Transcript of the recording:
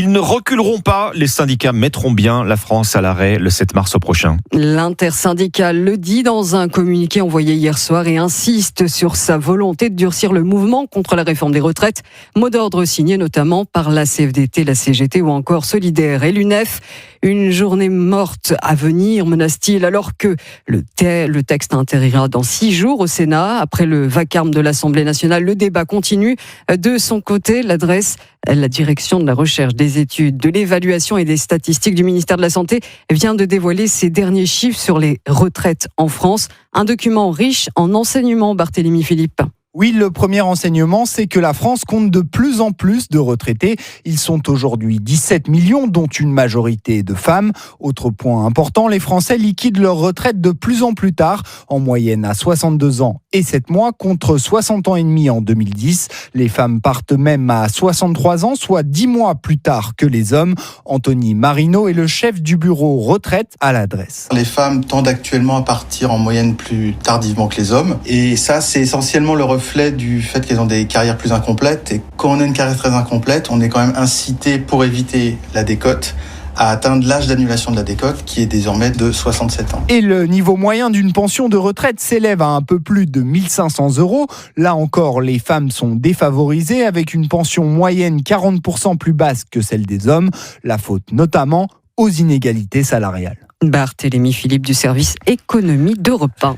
Ils ne reculeront pas. Les syndicats mettront bien la France à l'arrêt le 7 mars prochain. L'intersyndicale le dit dans un communiqué envoyé hier soir et insiste sur sa volonté de durcir le mouvement contre la réforme des retraites. Mot d'ordre signé notamment par la CFDT, la CGT ou encore Solidaire et l'UNEF. Une journée morte à venir, menace-t-il, alors que le texte atterrira dans 6 jours au Sénat. Après le vacarme de l'Assemblée nationale, le débat continue. De son côté, la direction de la recherche, des études, de l'évaluation et des statistiques du ministère de la Santé vient de dévoiler ses derniers chiffres sur les retraites en France. Un document riche en enseignements, Barthélémy Philippe. Oui, le premier enseignement, c'est que la France compte de plus en plus de retraités. Ils sont aujourd'hui 17 millions, dont une majorité de femmes. Autre point important, les Français liquident leur retraite de plus en plus tard, en moyenne à 62 ans et 7 mois, contre 60 ans et demi en 2010. Les femmes partent même à 63 ans, soit 10 mois plus tard que les hommes. Anthony Marino est le chef du bureau retraite à l'adresse. Les femmes tendent actuellement à partir en moyenne plus tardivement que les hommes. Et ça, c'est essentiellement le reflet du fait qu'elles ont des carrières plus incomplètes. Et quand on a une carrière très incomplète, on est quand même incité, pour éviter la décote, à atteindre l'âge d'annulation de la décote qui est désormais de 67 ans. Et le niveau moyen d'une pension de retraite s'élève à un peu plus de 1 500 €. Là encore, les femmes sont défavorisées avec une pension moyenne 40% plus basse que celle des hommes. La faute notamment aux inégalités salariales. Barthélémy Philippe du service économie d'Europe 1.